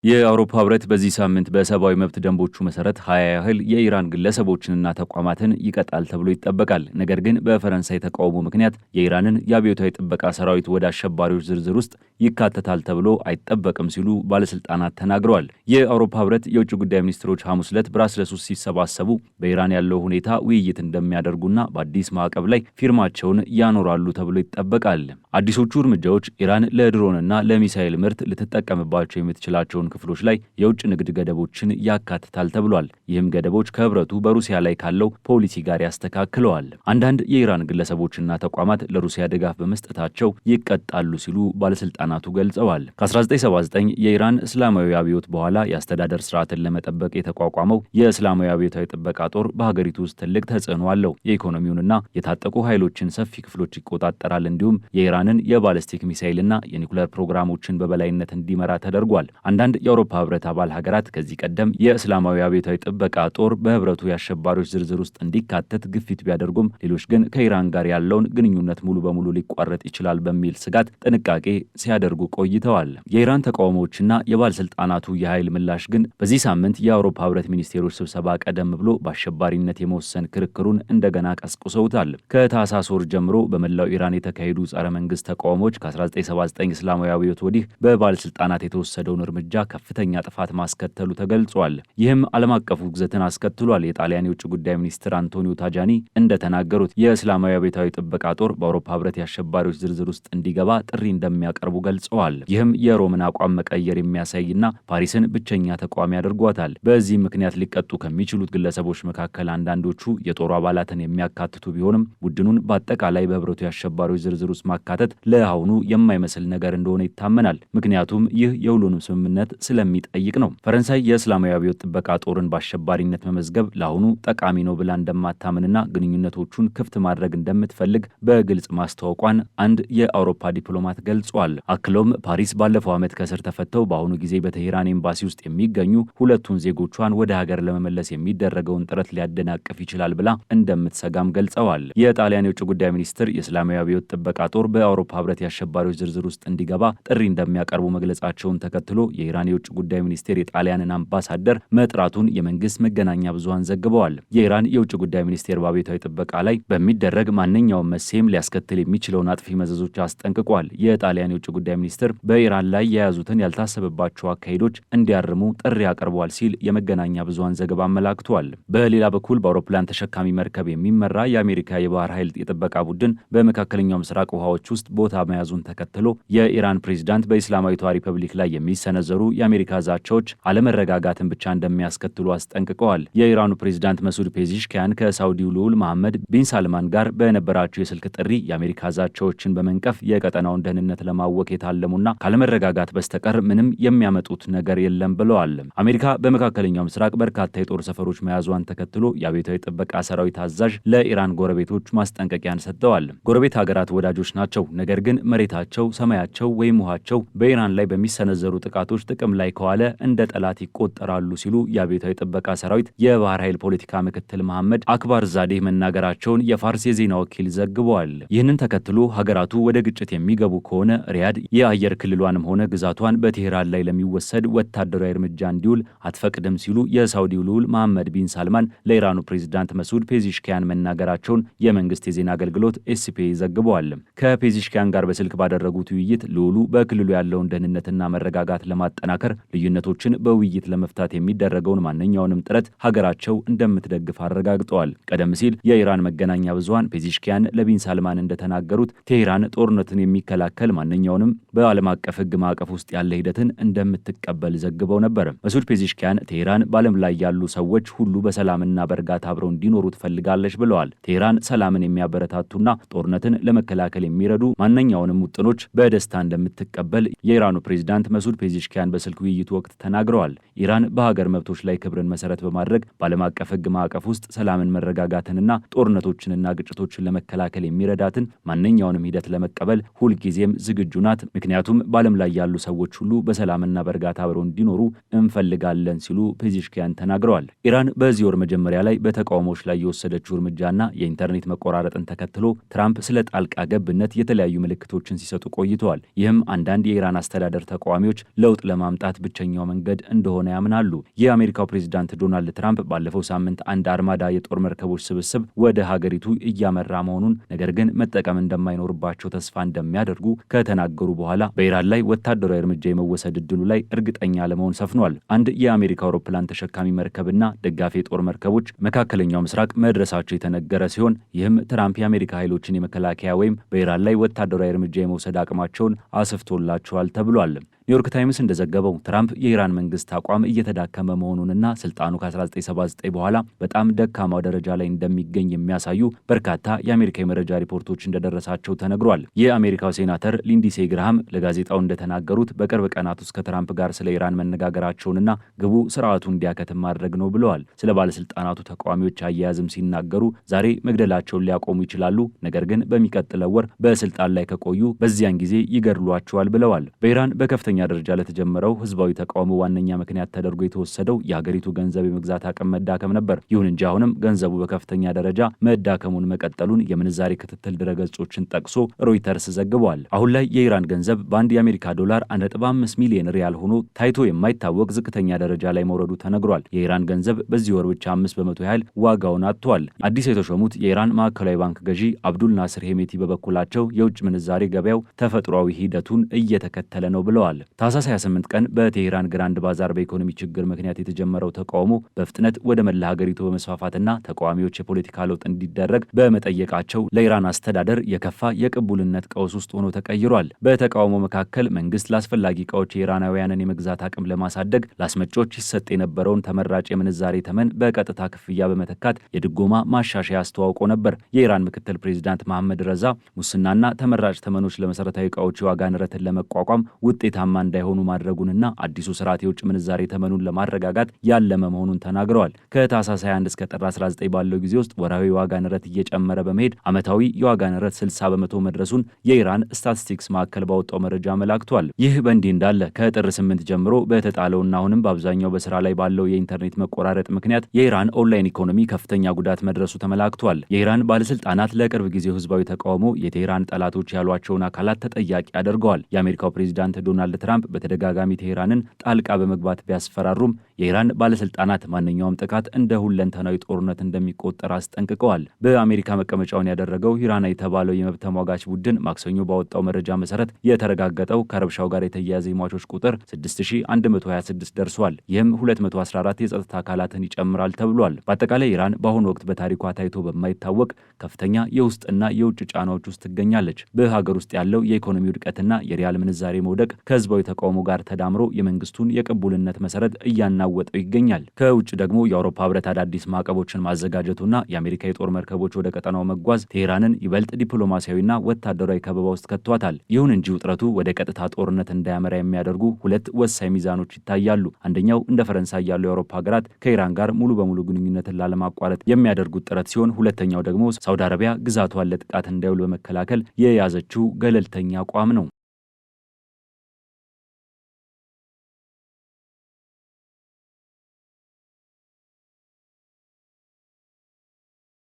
የአውሮፓ ህብረት በዚህ ሳምንት በሰብአዊ መብት ደንቦቹ መሰረት 20 ያህል የኢራን ግለሰቦችንና ተቋማትን ይቀጣል ተብሎ ይጠበቃል። ነገር ግን በፈረንሳይ ተቃውሞ ምክንያት የኢራንን የአብዮታዊ ጥበቃ ሰራዊት ወደ አሸባሪዎች ዝርዝር ውስጥ ይካተታል ተብሎ አይጠበቅም ሲሉ ባለስልጣናት ተናግረዋል። የአውሮፓ ህብረት የውጭ ጉዳይ ሚኒስትሮች ሐሙስ ዕለት ብራስለስ ውስጥ ሲሰባሰቡ በኢራን ያለው ሁኔታ ውይይት እንደሚያደርጉና በአዲስ ማዕቀብ ላይ ፊርማቸውን ያኖራሉ ተብሎ ይጠበቃል። አዲሶቹ እርምጃዎች ኢራን ለድሮንና ለሚሳኤል ምርት ልትጠቀምባቸው የምትችላቸውን ክፍሎች ላይ የውጭ ንግድ ገደቦችን ያካትታል ተብሏል። ይህም ገደቦች ከህብረቱ በሩሲያ ላይ ካለው ፖሊሲ ጋር ያስተካክለዋል። አንዳንድ የኢራን ግለሰቦችና ተቋማት ለሩሲያ ድጋፍ በመስጠታቸው ይቀጣሉ ሲሉ ባለስልጣናቱ ገልጸዋል። ከ1979 የኢራን እስላማዊ አብዮት በኋላ የአስተዳደር ስርዓትን ለመጠበቅ የተቋቋመው የእስላማዊ አብዮታዊ ጥበቃ ጦር በሀገሪቱ ውስጥ ትልቅ ተጽዕኖ አለው። የኢኮኖሚውንና የታጠቁ ኃይሎችን ሰፊ ክፍሎች ይቆጣጠራል። እንዲሁም የኢራንን የባለስቲክ ሚሳይልና የኒኩሌር ፕሮግራሞችን በበላይነት እንዲመራ ተደርጓል። አንዳንድ የአውሮፓ ህብረት አባል ሀገራት ከዚህ ቀደም የእስላማዊ አብዮታዊ ጥበቃ ጦር በህብረቱ የአሸባሪዎች ዝርዝር ውስጥ እንዲካተት ግፊት ቢያደርጉም ሌሎች ግን ከኢራን ጋር ያለውን ግንኙነት ሙሉ በሙሉ ሊቋረጥ ይችላል በሚል ስጋት ጥንቃቄ ሲያደርጉ ቆይተዋል። የኢራን ተቃውሞዎችና የባለስልጣናቱ የኃይል ምላሽ ግን በዚህ ሳምንት የአውሮፓ ህብረት ሚኒስቴሮች ስብሰባ ቀደም ብሎ በአሸባሪነት የመወሰን ክርክሩን እንደገና ቀስቅሰውታል። ከታህሳስ ወር ጀምሮ በመላው ኢራን የተካሄዱ ጸረ መንግስት ተቃውሞዎች ከ1979 እስላማዊ አብዮት ወዲህ በባለስልጣናት የተወሰደውን እርምጃ ከፍተኛ ጥፋት ማስከተሉ ተገልጿል። ይህም ዓለም አቀፉ ውግዘትን አስከትሏል። የጣሊያን የውጭ ጉዳይ ሚኒስትር አንቶኒዮ ታጃኒ እንደተናገሩት የእስላማዊ አብዮታዊ ጥበቃ ጦር በአውሮፓ ህብረት የአሸባሪዎች ዝርዝር ውስጥ እንዲገባ ጥሪ እንደሚያቀርቡ ገልጸዋል። ይህም የሮምን አቋም መቀየር የሚያሳይና ፓሪስን ብቸኛ ተቃዋሚ አድርጓታል። በዚህ ምክንያት ሊቀጡ ከሚችሉት ግለሰቦች መካከል አንዳንዶቹ የጦሩ አባላትን የሚያካትቱ ቢሆንም ቡድኑን በአጠቃላይ በህብረቱ የአሸባሪዎች ዝርዝር ውስጥ ማካተት ለአሁኑ የማይመስል ነገር እንደሆነ ይታመናል። ምክንያቱም ይህ የሁሉንም ስምምነት ስለሚጠይቅ ነው። ፈረንሳይ የእስላማዊ አብዮት ጥበቃ ጦርን በአሸባሪነት መመዝገብ ለአሁኑ ጠቃሚ ነው ብላ እንደማታምንና ግንኙነቶቹን ክፍት ማድረግ እንደምትፈልግ በግልጽ ማስታወቋን አንድ የአውሮፓ ዲፕሎማት ገልጿል። አክሎም ፓሪስ ባለፈው ዓመት ከእስር ተፈተው በአሁኑ ጊዜ በቴሄራን ኤምባሲ ውስጥ የሚገኙ ሁለቱን ዜጎቿን ወደ ሀገር ለመመለስ የሚደረገውን ጥረት ሊያደናቅፍ ይችላል ብላ እንደምትሰጋም ገልጸዋል። የጣሊያን የውጭ ጉዳይ ሚኒስትር የእስላማዊ አብዮት ጥበቃ ጦር በአውሮፓ ህብረት የአሸባሪዎች ዝርዝር ውስጥ እንዲገባ ጥሪ እንደሚያቀርቡ መግለጻቸውን ተከትሎ የኢራን የውጭ ጉዳይ ሚኒስቴር የጣሊያንን አምባሳደር መጥራቱን የመንግስት መገናኛ ብዙሃን ዘግበዋል። የኢራን የውጭ ጉዳይ ሚኒስቴር በአብዮታዊ ጥበቃ ላይ በሚደረግ ማንኛውም መሴም ሊያስከትል የሚችለውን አጥፊ መዘዞች አስጠንቅቋል። የጣሊያን የውጭ ጉዳይ ሚኒስቴር በኢራን ላይ የያዙትን ያልታሰበባቸው አካሄዶች እንዲያርሙ ጥሪ አቅርቧል ሲል የመገናኛ ብዙሃን ዘገባ አመላክቷል። በሌላ በኩል በአውሮፕላን ተሸካሚ መርከብ የሚመራ የአሜሪካ የባህር ኃይል የጥበቃ ቡድን በመካከለኛው ምስራቅ ውሃዎች ውስጥ ቦታ መያዙን ተከትሎ የኢራን ፕሬዚዳንት በኢስላማዊቷ ሪፐብሊክ ላይ የሚሰነዘሩ የአሜሪካ ዛቻዎች አለመረጋጋትን ብቻ እንደሚያስከትሉ አስጠንቅቀዋል። የኢራኑ ፕሬዝዳንት መሱድ ፔዚሽኪያን ከሳውዲው ልዑል መሐመድ ቢን ሳልማን ጋር በነበራቸው የስልክ ጥሪ የአሜሪካ ዛቻዎችን በመንቀፍ የቀጠናውን ደህንነት ለማወክ የታለሙና ካለመረጋጋት በስተቀር ምንም የሚያመጡት ነገር የለም ብለዋል። አሜሪካ በመካከለኛው ምስራቅ በርካታ የጦር ሰፈሮች መያዟን ተከትሎ የአብዮታዊ ጥበቃ ሰራዊት አዛዥ ለኢራን ጎረቤቶች ማስጠንቀቂያን ሰጥተዋል። ጎረቤት ሀገራት ወዳጆች ናቸው፣ ነገር ግን መሬታቸው፣ ሰማያቸው ወይም ውሃቸው በኢራን ላይ በሚሰነዘሩ ጥቃቶች ጥቅም ላይ ከዋለ እንደ ጠላት ይቆጠራሉ ሲሉ የአብዮታዊ ጥበቃ ሰራዊት የባህር ኃይል ፖለቲካ ምክትል መሐመድ አክባር ዛዴህ መናገራቸውን የፋርስ የዜና ወኪል ዘግቧል። ይህንን ተከትሎ ሀገራቱ ወደ ግጭት የሚገቡ ከሆነ ሪያድ የአየር ክልሏንም ሆነ ግዛቷን በቴሄራን ላይ ለሚወሰድ ወታደራዊ እርምጃ እንዲውል አትፈቅድም ሲሉ የሳውዲው ልዑል መሐመድ ቢን ሳልማን ለኢራኑ ፕሬዝዳንት መሱድ ፔዚሽኪያን መናገራቸውን የመንግስት የዜና አገልግሎት ኤስፒኤ ዘግቧል። ከፔዚሽኪያን ጋር በስልክ ባደረጉት ውይይት ልዑሉ በክልሉ ያለውን ደህንነትና መረጋጋት ለማጠናከር ልዩነቶችን በውይይት ለመፍታት የሚደረገውን ማንኛውንም ጥረት ሀገራቸው እንደምትደግፍ አረጋግጠዋል። ቀደም ሲል የኢራን መገናኛ ብዙሃን ፔዚሽኪያን ለቢን ሳልማን እንደተናገሩት ቴሄራን ጦርነትን የሚከላከል ማንኛውንም በዓለም አቀፍ ሕግ ማዕቀፍ ውስጥ ያለ ሂደትን እንደምትቀበል ዘግበው ነበር። መሱድ ፔዚሽኪያን ቴሄራን በዓለም ላይ ያሉ ሰዎች ሁሉ በሰላምና በእርጋታ አብረው እንዲኖሩ ትፈልጋለች ብለዋል። ቴሄራን ሰላምን የሚያበረታቱና ጦርነትን ለመከላከል የሚረዱ ማንኛውንም ውጥኖች በደስታ እንደምትቀበል የኢራኑ ፕሬዝዳንት መሱድ ፔዚሽኪያን በስልክ ውይይቱ ወቅት ተናግረዋል። ኢራን በሀገር መብቶች ላይ ክብርን መሰረት በማድረግ በዓለም አቀፍ ሕግ ማዕቀፍ ውስጥ ሰላምን፣ መረጋጋትንና ጦርነቶችንና ግጭቶችን ለመከላከል የሚረዳትን ማንኛውንም ሂደት ለመቀበል ሁልጊዜም ዝግጁ ናት። ምክንያቱም በዓለም ላይ ያሉ ሰዎች ሁሉ በሰላምና በእርጋታ አብረው እንዲኖሩ እንፈልጋለን ሲሉ ፔዚሽኪያን ተናግረዋል። ኢራን በዚህ ወር መጀመሪያ ላይ በተቃውሞዎች ላይ የወሰደችው እርምጃና የኢንተርኔት መቆራረጥን ተከትሎ ትራምፕ ስለ ጣልቃ ገብነት የተለያዩ ምልክቶችን ሲሰጡ ቆይተዋል። ይህም አንዳንድ የኢራን አስተዳደር ተቃዋሚዎች ለውጥ ለማምጣት ለማምጣት ብቸኛው መንገድ እንደሆነ ያምናሉ። የአሜሪካው ፕሬዝዳንት ዶናልድ ትራምፕ ባለፈው ሳምንት አንድ አርማዳ የጦር መርከቦች ስብስብ ወደ ሀገሪቱ እያመራ መሆኑን ነገር ግን መጠቀም እንደማይኖርባቸው ተስፋ እንደሚያደርጉ ከተናገሩ በኋላ በኢራን ላይ ወታደራዊ እርምጃ የመወሰድ እድሉ ላይ እርግጠኛ ለመሆን ሰፍኗል። አንድ የአሜሪካ አውሮፕላን ተሸካሚ መርከብና ደጋፊ የጦር መርከቦች መካከለኛው ምስራቅ መድረሳቸው የተነገረ ሲሆን ይህም ትራምፕ የአሜሪካ ኃይሎችን የመከላከያ ወይም በኢራን ላይ ወታደራዊ እርምጃ የመውሰድ አቅማቸውን አስፍቶላቸዋል ተብሏል። ኒውዮርክ ታይምስ እንደዘገበው ትራምፕ የኢራን መንግስት አቋም እየተዳከመ መሆኑንና ስልጣኑ ከ1979 በኋላ በጣም ደካማው ደረጃ ላይ እንደሚገኝ የሚያሳዩ በርካታ የአሜሪካ የመረጃ ሪፖርቶች እንደደረሳቸው ተነግሯል። የአሜሪካው ሴናተር ሊንዲሴ ግርሃም ለጋዜጣው እንደተናገሩት በቅርብ ቀናት ውስጥ ከትራምፕ ጋር ስለ ኢራን መነጋገራቸውንና ግቡ ስርዓቱ እንዲያከትም ማድረግ ነው ብለዋል። ስለ ባለስልጣናቱ ተቃዋሚዎች አያያዝም ሲናገሩ ዛሬ መግደላቸውን ሊያቆሙ ይችላሉ፣ ነገር ግን በሚቀጥለው ወር በስልጣን ላይ ከቆዩ በዚያን ጊዜ ይገድሏቸዋል ብለዋል። በኢራን በከፍተኛ ደረጃ ለተጀመረው ህዝባዊ ተቃውሞ ዋነኛ ምክንያት ተደርጎ የተወሰደው የሀገሪቱ ገንዘብ የመግዛት አቅም መዳከም ነበር። ይሁን እንጂ አሁንም ገንዘቡ በከፍተኛ ደረጃ መዳከሙን መቀጠሉን የምንዛሬ ክትትል ድረገጾችን ጠቅሶ ሮይተርስ ዘግቧል። አሁን ላይ የኢራን ገንዘብ በአንድ የአሜሪካ ዶላር 1.5 ሚሊዮን ሪያል ሆኖ ታይቶ የማይታወቅ ዝቅተኛ ደረጃ ላይ መውረዱ ተነግሯል። የኢራን ገንዘብ በዚህ ወር ብቻ 5 በመቶ ያህል ዋጋውን አጥቷል። አዲስ የተሾሙት የኢራን ማዕከላዊ ባንክ ገዢ አብዱል ናስር ሄሜቲ በበኩላቸው የውጭ ምንዛሬ ገበያው ተፈጥሯዊ ሂደቱን እየተከተለ ነው ብለዋል። ታህሳስ 28 ቀን በቴሄራን ግራንድ ባዛር በኢኮኖሚ ችግር ምክንያት የተጀመረው ተቃውሞ በፍጥነት ወደ መላ ሀገሪቱ በመስፋፋትና ተቃዋሚዎች የፖለቲካ ለውጥ እንዲደረግ በመጠየቃቸው ለኢራን አስተዳደር የከፋ የቅቡልነት ቀውስ ውስጥ ሆኖ ተቀይሯል። በተቃውሞ መካከል መንግስት ለአስፈላጊ እቃዎች የኢራናውያንን የመግዛት አቅም ለማሳደግ ለአስመጪዎች ይሰጥ የነበረውን ተመራጭ የምንዛሬ ተመን በቀጥታ ክፍያ በመተካት የድጎማ ማሻሻያ አስተዋውቆ ነበር። የኢራን ምክትል ፕሬዚዳንት መሐመድ ረዛ ሙስናና ተመራጭ ተመኖች ለመሰረታዊ እቃዎች የዋጋ ንረትን ለመቋቋም ውጤታማ እንዳይሆኑ ማድረጉንና አዲሱ ስርዓት የውጭ ምንዛሬ ተመኑን ለማረጋጋት ያለመ መሆኑን ተናግረዋል። ከታህሳስ 21 እስከ ጥር 19 ባለው ጊዜ ውስጥ ወርሃዊ የዋጋ ንረት እየጨመረ በመሄድ ዓመታዊ የዋጋ ንረት 60 በመቶ መድረሱን የኢራን ስታቲስቲክስ ማዕከል ባወጣው መረጃ አመላክቷል። ይህ በእንዲህ እንዳለ ከጥር 8 ጀምሮ በተጣለውና አሁንም በአብዛኛው በስራ ላይ ባለው የኢንተርኔት መቆራረጥ ምክንያት የኢራን ኦንላይን ኢኮኖሚ ከፍተኛ ጉዳት መድረሱ ተመላክቷል። የኢራን ባለስልጣናት ለቅርብ ጊዜው ህዝባዊ ተቃውሞ የቴሄራን ጠላቶች ያሏቸውን አካላት ተጠያቂ አድርገዋል። የአሜሪካው ፕሬዚዳንት ዶናልድ ትራምፕ በተደጋጋሚ ቴሄራንን ጣልቃ በመግባት ቢያስፈራሩም የኢራን ባለስልጣናት ማንኛውም ጥቃት እንደ ሁለንተናዊ ጦርነት እንደሚቆጠር አስጠንቅቀዋል። በአሜሪካ መቀመጫውን ያደረገው ሂራና የተባለው የመብት ተሟጋች ቡድን ማክሰኞ ባወጣው መረጃ መሰረት የተረጋገጠው ከረብሻው ጋር የተያያዘ የሟቾች ቁጥር 6126 ደርሷል። ይህም 214 የጸጥታ አካላትን ይጨምራል ተብሏል። በአጠቃላይ ኢራን በአሁኑ ወቅት በታሪኳ ታይቶ በማይታወቅ ከፍተኛ የውስጥና የውጭ ጫናዎች ውስጥ ትገኛለች። በሀገር ውስጥ ያለው የኢኮኖሚ ውድቀትና የሪያል ምንዛሬ መውደቅ ከህዝባዊ ተቃውሞ ጋር ተዳምሮ የመንግስቱን የቅቡልነት መሰረት እያናወጠው ይገኛል። ከውጭ ደግሞ የአውሮፓ ህብረት አዳዲስ ማዕቀቦችን ማዘጋጀቱና የአሜሪካ የጦር መርከቦች ወደ ቀጠናው መጓዝ ቴሄራንን ይበልጥ ዲፕሎማሲያዊና ወታደራዊ ከበባ ውስጥ ከቷታል። ይሁን እንጂ ውጥረቱ ወደ ቀጥታ ጦርነት እንዳያመራ የሚያደርጉ ሁለት ወሳኝ ሚዛኖች ይታያሉ። አንደኛው እንደ ፈረንሳይ ያሉ የአውሮፓ ሀገራት ከኢራን ጋር ሙሉ በሙሉ ግንኙነትን ላለማቋረጥ የሚያደርጉት ጥረት ሲሆን፣ ሁለተኛው ደግሞ ሳውዲ አረቢያ ግዛቷን ለጥቃት እንዳይውል በመከላከል የያዘችው ገለልተኛ አቋም ነው።